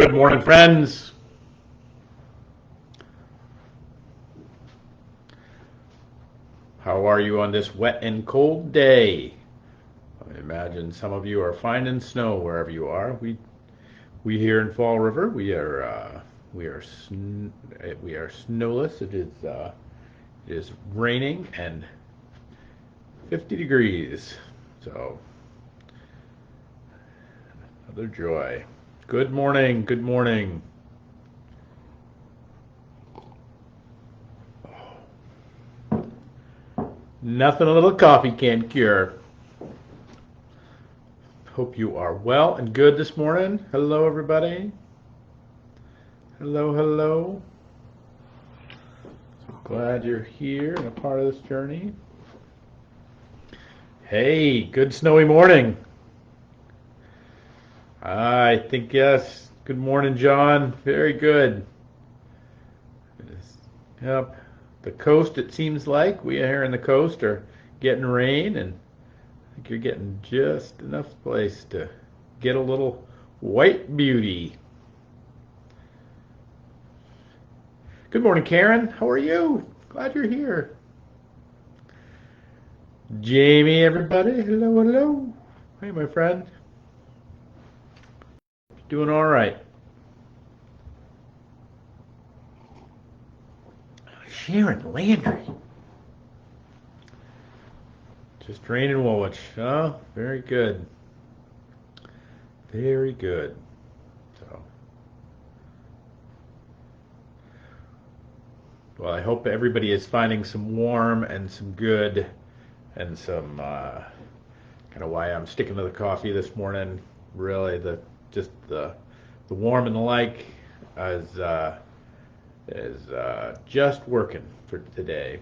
Good morning, friends. How are you on this wet and cold day? I imagine some of you are finding snow wherever you are. We here in Fall River, we are snowless. It is raining and 50 degrees. So another joy. Good morning. Good morning. Nothing a little coffee can't cure. Hope you are well and good this morning. Hello, everybody. Hello, hello. So glad you're here and a part of this journey. Hey, good snowy morning. I think yes. Good morning, John. Very good. Yep. The coast, it seems like we here in the coast are getting rain, and I think you're getting just enough place to get a little white beauty. Good morning, Karen. How are you? Glad you're here. Jamie, everybody. Hello, hello. Hey, my friend. Doing all right. Sharon Landry. Just rain in Woolwich. Oh, very good. Very good. So, well, I hope everybody is finding some warm and some good and some kind of why I'm sticking to the coffee this morning. Really, the warm and the like is just working for today.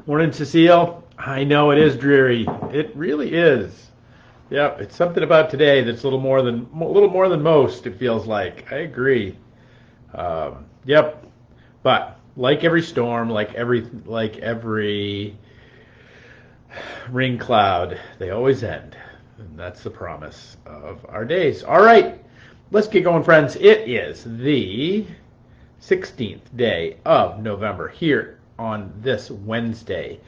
Morning, Cecile. I know it is dreary. It really is. Yep, it's something about today that's a little more than most. It feels like. I agree. Yep, but like every storm, like every rain cloud, they always end, and that's the promise of our days. All right, let's get going, friends. It is the 16th day of November here on this Wednesday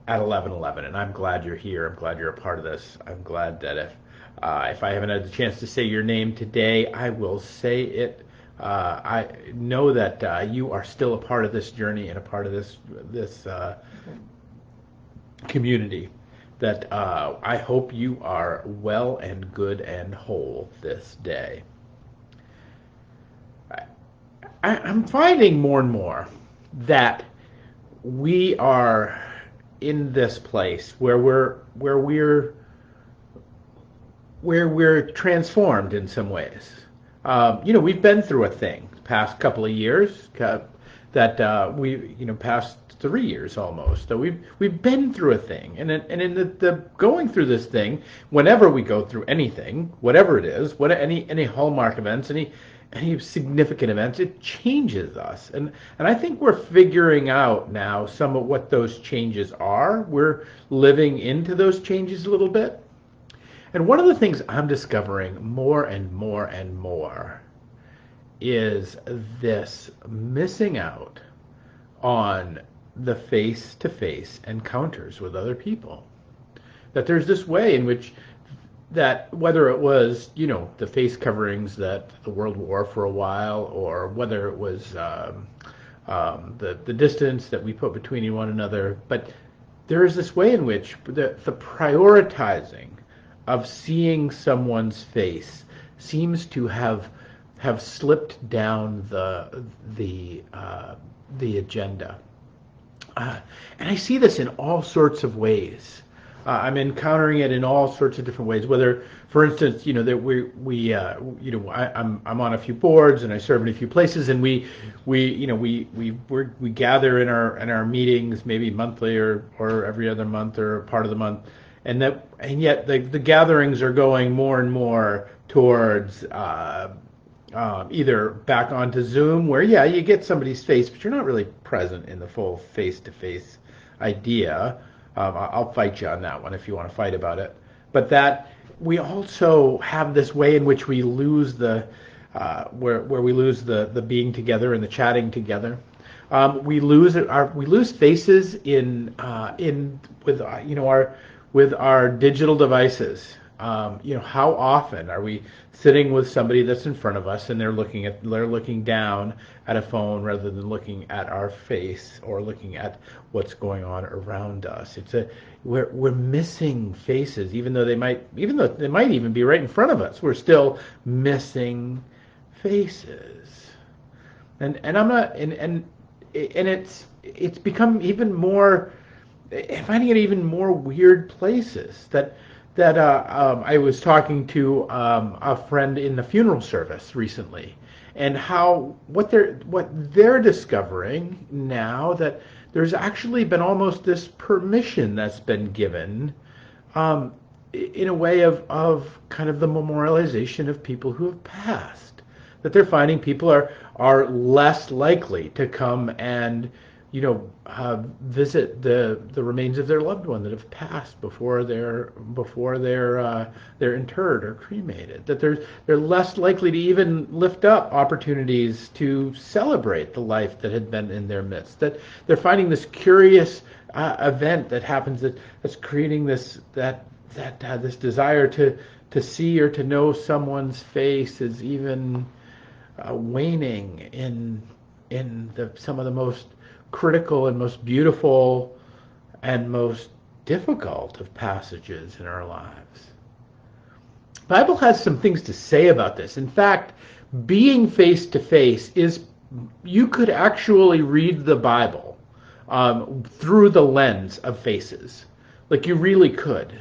at 11:11, and I'm glad you're here. I'm glad you're a part of this. I'm glad that if I haven't had the chance to say your name today, I will say it. I know that you are still a part of this journey and a part of this community. That I hope you are well and good and whole this day. I'm finding more and more that we are in this place where we're transformed in some ways. We've been through a thing the past couple of years that past 3 years almost. So we've been through a thing, and in the going through this thing, whenever we go through anything, whatever it is, any hallmark events, any significant events, it changes us. And I think we're figuring out now some of what those changes are. We're living into those changes a little bit. And one of the things I'm discovering more and more and more is this missing out on the face-to-face encounters with other people. That there's this way in which that whether it was, the face coverings that the world wore for a while, or whether it was the distance that we put between one another, but there is this way in which the prioritizing of seeing someone's face seems to have slipped down the agenda, and I see this in all sorts of ways. I'm encountering it in all sorts of different ways. Whether, for instance, I'm on a few boards and I serve in a few places, and we gather in our meetings maybe monthly or every other month or part of the month, and yet the gatherings are going more and more towards either back onto Zoom, where you get somebody's face, but you're not really present in the full face-to-face idea. I'll fight you on that one if you want to fight about it. But that we also have this way in which we lose the where we lose the being together and the chatting together. We lose faces in with with our digital devices. How often are we sitting with somebody that's in front of us and they're looking down at a phone rather than looking at our face or looking at what's going on around us? We're missing faces, even though they might even be right in front of us. We're still missing faces, and I'm not and it's become even more, finding it even more weird places that I was talking to a friend in the funeral service recently, and what they're discovering now, that there's actually been almost this permission that's been given, in a way of kind of the memorialization of people who have passed, that they're finding people are less likely to come and visit the remains of their loved one that have passed before they're interred or cremated. That they're less likely to even lift up opportunities to celebrate the life that had been in their midst. That they're finding this curious event that happens that's creating this desire to see or to know someone's face is even waning in some of the most critical and most beautiful and most difficult of passages in our lives. The Bible has some things to say about this. In fact, being face to face you could actually read the Bible through the lens of faces. Like, you really could.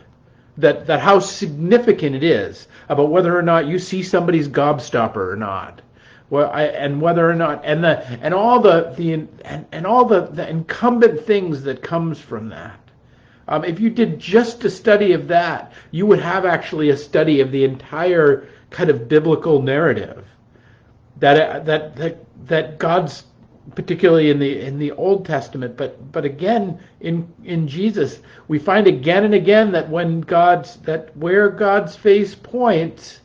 That how significant it is about whether or not you see somebody's gobstopper or not. And whether or not, and all the incumbent things that comes from that. If you did just a study of that, you would have actually a study of the entire kind of biblical narrative. That God's, particularly in the Old Testament, but again in Jesus, we find again and again that where God's face points,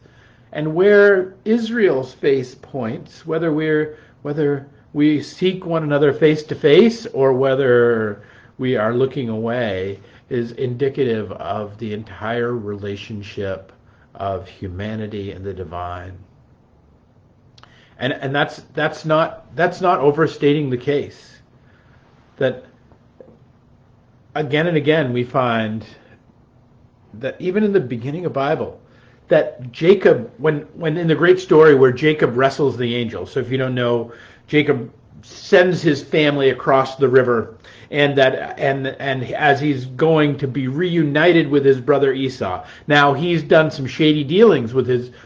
and where Israel's face points, whether we seek one another face to face or whether we are looking away, is indicative of the entire relationship of humanity and the divine. And that's not overstating the case. That again and again we find that even in the beginning of the Bible, that Jacob, when in the great story where Jacob wrestles the angel. So if you don't know, Jacob sends his family across the river, and as he's going to be reunited with his brother Esau. Now, he's done some shady dealings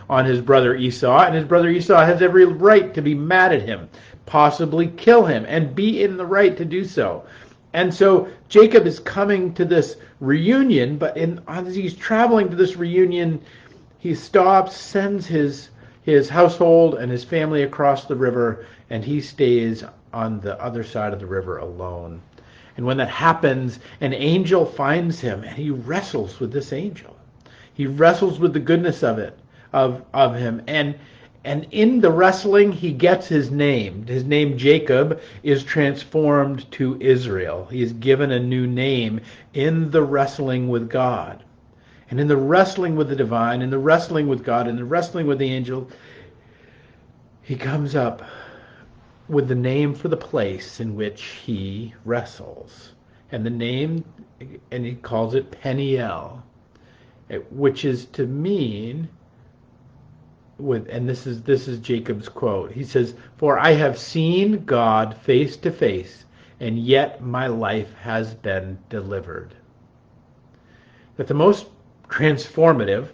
on his brother Esau, and his brother Esau has every right to be mad at him, possibly kill him, and be in the right to do so. And so Jacob is coming to this reunion, but as he's traveling to this reunion, he stops, sends his household and his family across the river, and he stays on the other side of the river alone. And when that happens, an angel finds him, and he wrestles with this angel. He wrestles with the goodness of him. And in the wrestling, he gets his name. His name, Jacob, is transformed to Israel. He is given a new name in the wrestling with God. And in the wrestling with the divine, in the wrestling with God, in the wrestling with the angel, he comes up with the name for the place in which he wrestles. And the name, and he calls it Peniel, which is to mean, and this is Jacob's quote. He says, "For I have seen God face to face, and yet my life has been delivered." That the most transformative,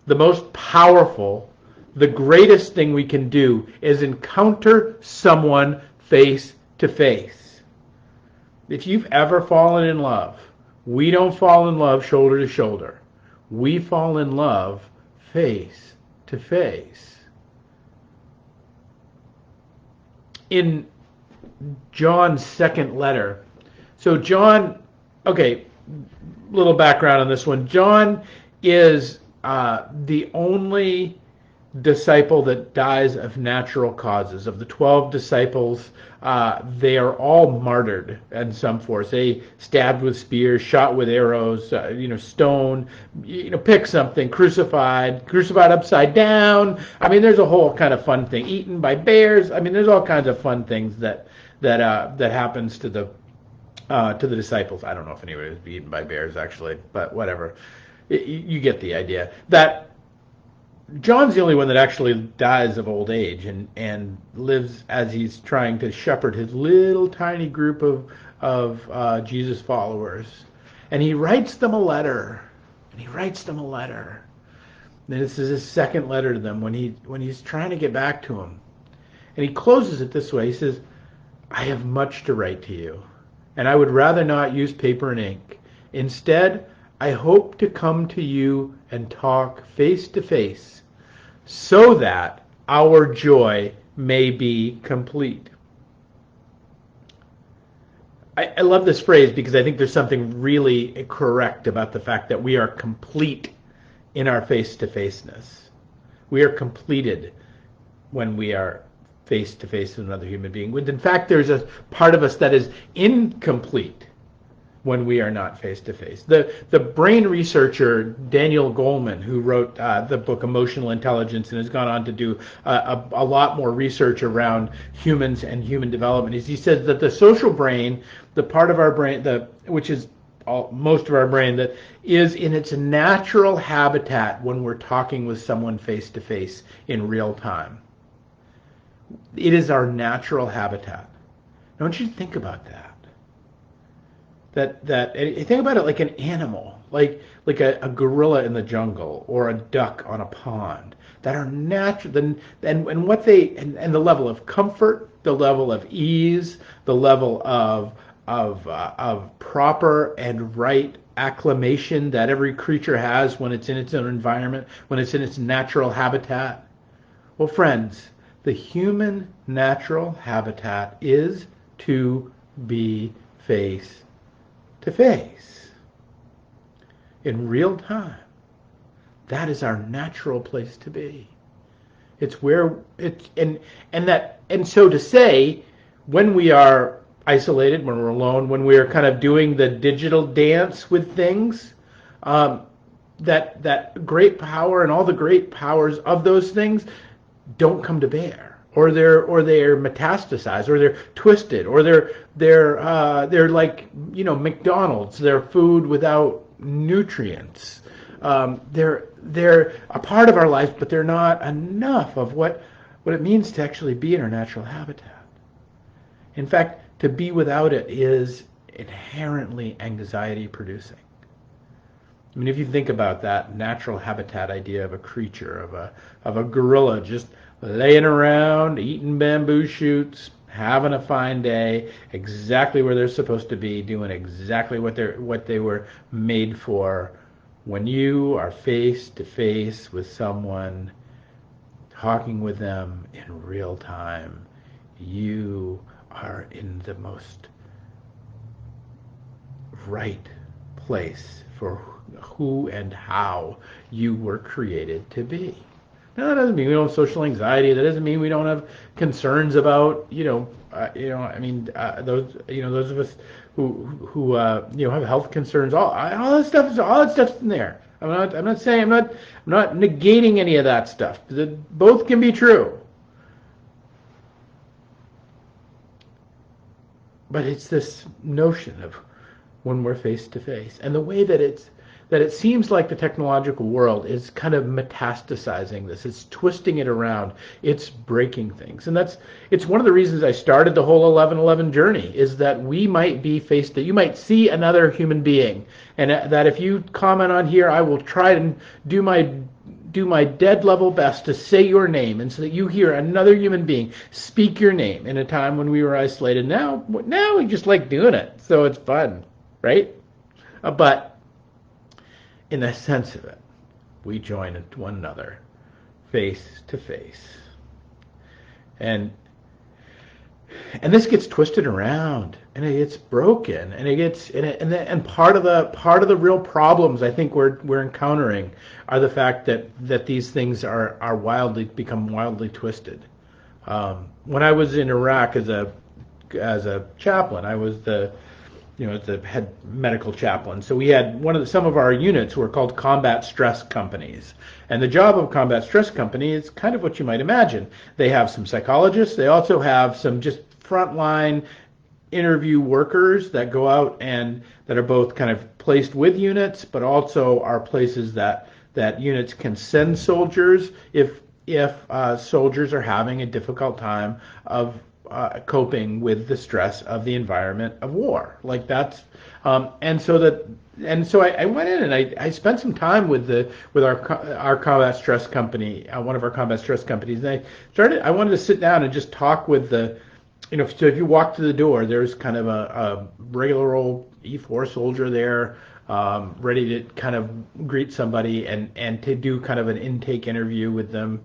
the most powerful, the greatest thing we can do is encounter someone face to face. If you've ever fallen in love, we don't fall in love shoulder to shoulder. We fall in love face to face. In John's second letter, so John, okay, little background on this one. John is the only disciple that dies of natural causes. Of the 12 disciples, they are all martyred in some force. They stabbed with spears, shot with arrows, stoned, pick something, crucified upside down. I mean, there's a whole kind of fun thing. Eaten by bears. I mean, there's all kinds of fun things that happens to the disciples. I don't know if anybody was eaten by bears actually, but whatever. You get the idea. That John's the only one that actually dies of old age and lives as he's trying to shepherd his little tiny group of Jesus followers. And he writes them a letter. And this is his second letter to them when he's trying to get back to them. And he closes it this way. He says, I have much to write to you, and I would rather not use paper and ink. Instead, I hope to come to you and talk face to face so that our joy may be complete. I love this phrase because I think there's something really correct about the fact that we are complete in our face-to-faceness. We are completed when we are face-to-face with another human being. In fact, there's a part of us that is incomplete when we are not face-to-face. The brain researcher Daniel Goleman, who wrote the book Emotional Intelligence and has gone on to do a lot more research around humans and human development, he says that the social brain, the part of our brain which is most of our brain, that is in its natural habitat when we're talking with someone face-to-face in real time. It is our natural habitat. I want you to think about that. That think about it like an animal, like a gorilla in the jungle or a duck on a pond, that are natural, and what they and the level of comfort, the level of ease, the level of proper and right acclimation that every creature has when it's in its own environment, when it's in its natural habitat. Well, friends, the human natural habitat is to be face to face in real time. That is our natural place to be. It's where it's and so to say, when we are isolated, when we're alone, when we are kind of doing the digital dance with things, that great power and all the great powers of those things don't come to bear, or they're metastasized, or they're twisted, or they're like McDonald's, they're food without nutrients. They're a part of our lives, but they're not enough of what it means to actually be in our natural habitat. In fact, to be without it is inherently anxiety producing. I mean, if you think about that natural habitat idea of a creature, of a gorilla just laying around, eating bamboo shoots, having a fine day, exactly where they're supposed to be, doing exactly what they were made for. When you are face to face with someone, talking with them in real time, you are in the most right place for who and how you were created to be. Now, that doesn't mean we don't have social anxiety. That doesn't mean we don't have concerns about, those of us who have health concerns. All that stuff's in there. I'm not negating any of that stuff. Both can be true. But it's this notion of when we're face to face, and the way that it seems like the technological world is kind of metastasizing this. It's twisting it around. It's breaking things. And it's one of the reasons I started the whole 11:11 journey, is that we might be you might see another human being, and that if you comment on here, I will try and do my dead level best to say your name, and so that you hear another human being speak your name in a time when we were isolated. Now we just like doing it, so it's fun, right? But in the sense of it, we join one another face to face. And And this gets twisted around, and it gets broken, and it gets and part of the real problems I think we're encountering are the fact that these things are become wildly twisted. When I was in Iraq as a chaplain, I was the head medical chaplain. So we had some of our units were called combat stress companies. And the job of combat stress company is kind of what you might imagine. They have some psychologists. They also have some just frontline interview workers that go out and that are both kind of placed with units, but also are places that units can send soldiers if soldiers are having a difficult time of coping with the stress of the environment of war. Like that's and so I went in and I spent some time with our combat stress company, one of our combat stress companies, and I wanted to sit down and just talk with so if you walk to the door, there's kind of a regular old E4 soldier there, ready to kind of greet somebody and to do kind of an intake interview with them.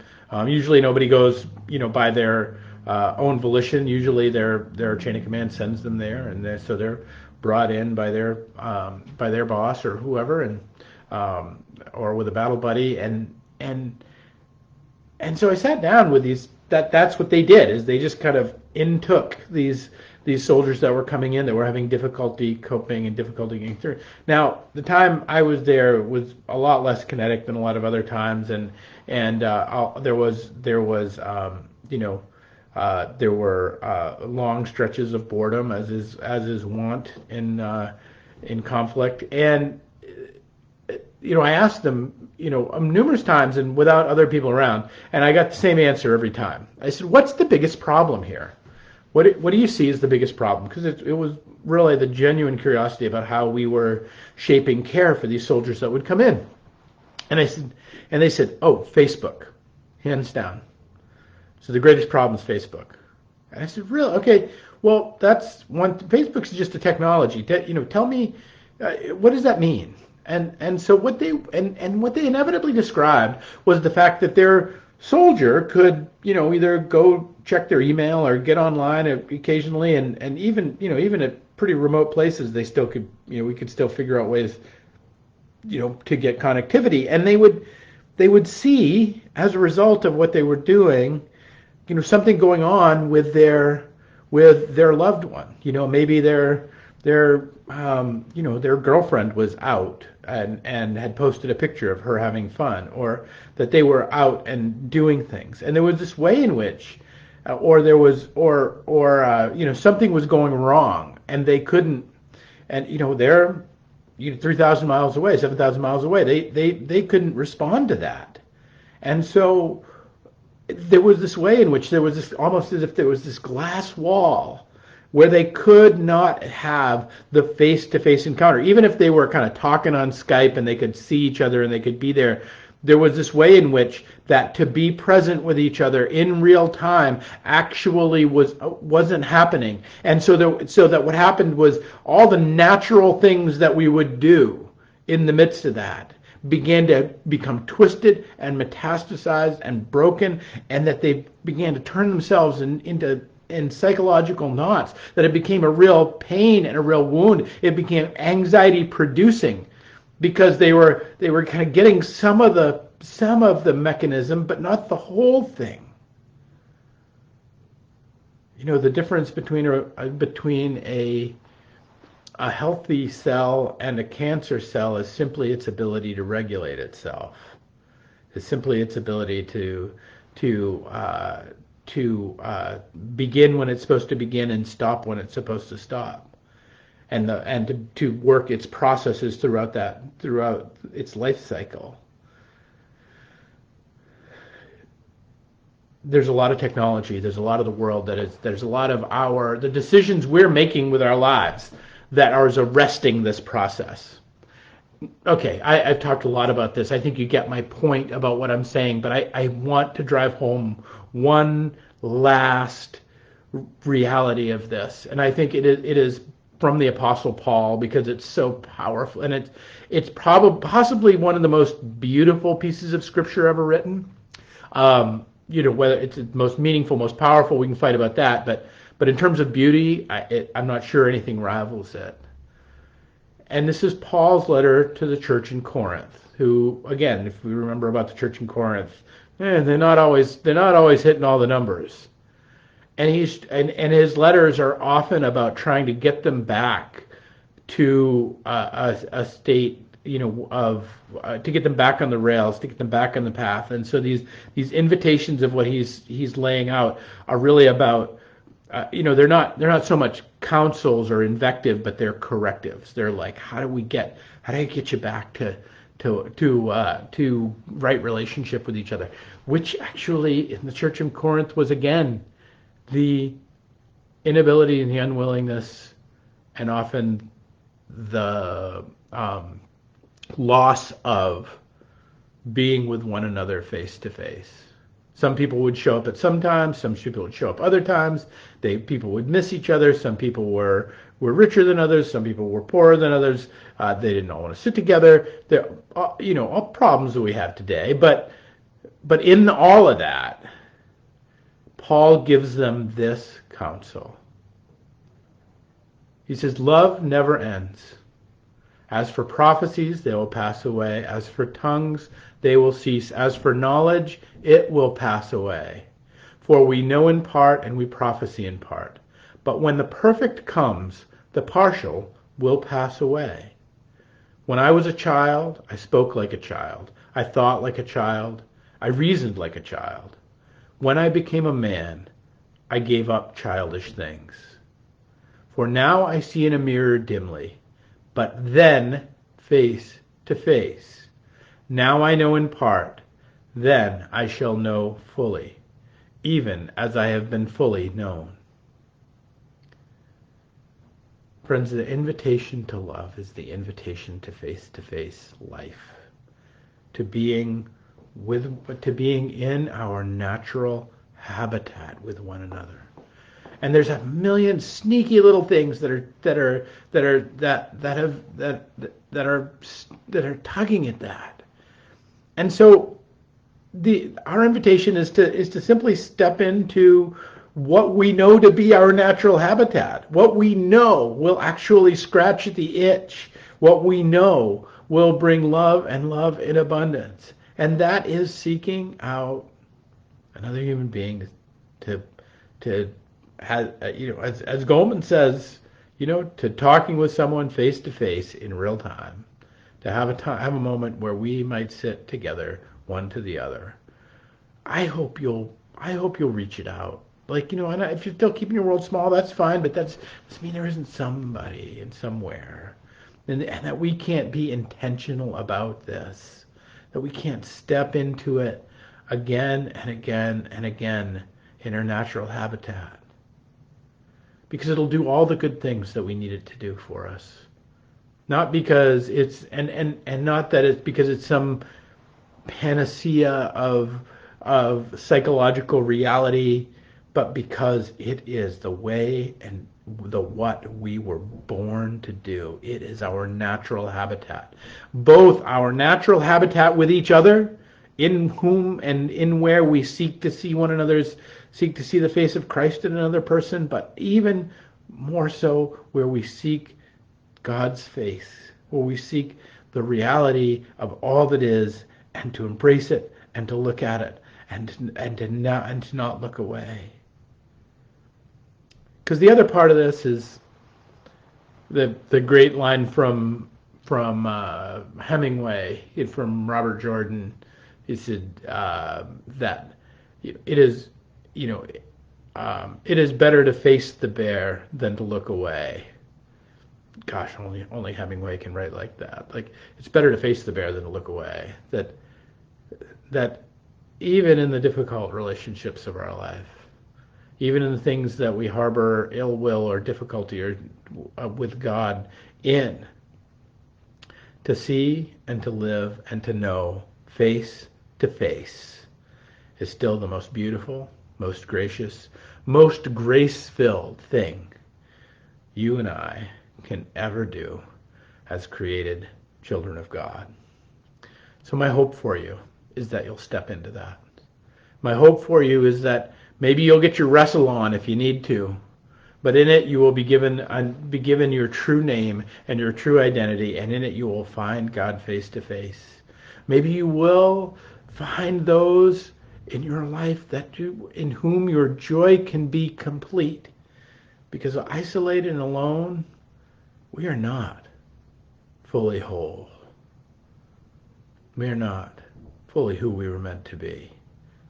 Usually nobody goes, by their own volition. Usually their chain of command sends them there, and so they're brought in by their boss or whoever, and or with a battle buddy, and so I sat down with these. That's what they did, is they just kind of intook these soldiers that were coming in that were having difficulty coping and difficulty getting through. Now, the time I was there was a lot less kinetic than a lot of other times, and there were long stretches of boredom, as is wont in conflict. And I asked them, numerous times and without other people around, and I got the same answer every time. I said, "What's the biggest problem here? What do you see as the biggest problem?" Because it was really the genuine curiosity about how we were shaping care for these soldiers that would come in. And they said, "Oh, Facebook, hands down. So the greatest problem is Facebook." And I said, "Really? Okay. Well, that's one. Facebook's just a technology. Tell me, what does that mean?" And so what they inevitably described was the fact that their soldier could, either go check their email or get online occasionally, and even at pretty remote places, they still could, we could still figure out ways, to get connectivity, and they would see, as a result of what they were doing, something going on with their loved one. Maybe their girlfriend was out and had posted a picture of her having fun, or that they were out and doing things. And there was this way in which, something was going wrong, and they couldn't, and they're 3,000 miles away, 7,000 miles away. They couldn't respond to that, and so there was this way in which there was this, almost as if there was this glass wall where they could not have the face-to-face encounter. Even if they were kind of talking on Skype and they could see each other and they could be there, there was this way in which that to be present with each other in real time actually wasn't happening. And so that what happened was all the natural things that we would do in the midst of that began to become twisted and metastasized and broken, and that they began to turn themselves into psychological knots, that it became a real pain and a real wound. It became anxiety producing, because they were kind of getting some of the mechanism, but not the whole thing. The difference between a healthy cell and a cancer cell is simply its ability to regulate itself. It's simply its ability to begin when it's supposed to begin and stop when it's supposed to stop, and to work its processes throughout its life cycle. There's a lot of technology. There's a lot of the world there's a lot of the decisions we're making with our lives that are arresting this process. Okay, I've talked a lot about this. I think you get my point about what I'm saying, but I want to drive home one last reality of this, and I think it is from the Apostle Paul, because it's so powerful, and it's possibly one of the most beautiful pieces of scripture ever written. Whether it's the most meaningful, most powerful, we can fight about that, but But in terms of beauty, I'm not sure anything rivals it. And this is Paul's letter to the church in Corinth, who, again, if we remember about the church in Corinth, they're not always hitting all the numbers. And his letters are often about trying to get them back to a state, of to get them back on the rails, to get them back on the path. And so these invitations of what he's laying out are really about, they're not so much counsels or invective, but they're correctives. They're like, how do I get you back to right relationship with each other? Which actually in the church in Corinth was again the inability and the unwillingness, and often the loss of being with one another face to face. Some people would show up at some times, some people would show up other times. People would miss each other. Some people were richer than others. Some people were poorer than others. They didn't all want to sit together. They're, all problems that we have today. But in all of that, Paul gives them this counsel. He says, love never ends. As for prophecies, they will pass away. As for tongues, they will cease. As for knowledge, it will pass away. For we know in part and we prophesy in part. But when the perfect comes, the partial will pass away. When I was a child, I spoke like a child. I thought like a child. I reasoned like a child. When I became a man, I gave up childish things. For now I see in a mirror dimly, but then face to face. Now I know in part, then I shall know fully, even as I have been fully known. Friends, the invitation to love is the invitation to face life, to being in our natural habitat with one another. And there's a million sneaky little things that are tugging at that. And so our invitation is to simply step into what we know to be our natural habitat. What we know will actually scratch the itch. What we know will bring love and love in abundance. And that is seeking out another human being to as Goldman says, to talking with someone face to face in real time, to have a moment where we might sit together, one to the other. I hope you'll reach it out. Like, and if you're still keeping your world small, that's fine, but doesn't mean there isn't somebody and somewhere, and that we can't be intentional about this, that we can't step into it again and again and again in our natural habitat. Because it'll do all the good things that we need it to do for us. Not because it's and not that it's because it's some panacea of psychological reality, but because it is the way and what we were born to do. It is our natural habitat. Both our natural habitat with each other, in whom and in where we seek to see the face of Christ in another person, but even more so where we seek God's face, where we seek the reality of all that is, and to embrace it and to look at it and to not look away. Because the other part of this is the great line from Hemingway, from Robert Jordan. He said that it is better to face the bear than to look away. Gosh, only Hemingway can write like that. Like, it's better to face the bear than to look away. That even in the difficult relationships of our life, even in the things that we harbor ill will or difficulty or with God in, to see and to live and to know face to face is still the most beautiful, most gracious, most grace-filled thing you and I can ever do as created children of God. So my hope for you is that you'll step into that. My hope for you is that maybe you'll get your wrestle on if you need to, But in it you will be given your true name and your true identity, and in it you will find God face to face. Maybe you will find those in your life in whom your joy can be complete. Because isolated and alone, we are not fully whole. We are not fully who we were meant to be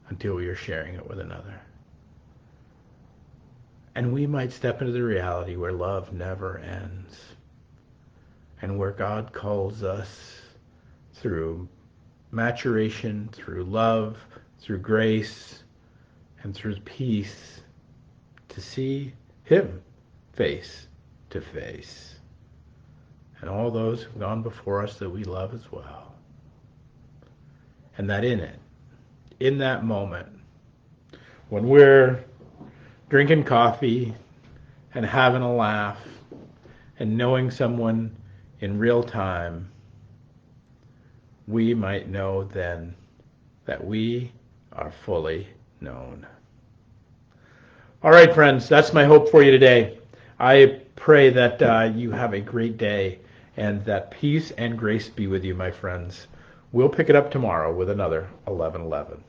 until we are sharing it with another. And we might step into the reality where love never ends, and where God calls us through maturation, through love, through grace, and through peace to see Him face to face. And all those who've gone before us that we love as well. And that in that moment, when we're drinking coffee and having a laugh and knowing someone in real time, we might know then that we are fully known. All right, friends, that's my hope for you today. I pray that you have a great day and that peace and grace be with you, my friends. We'll pick it up tomorrow with another 11:11.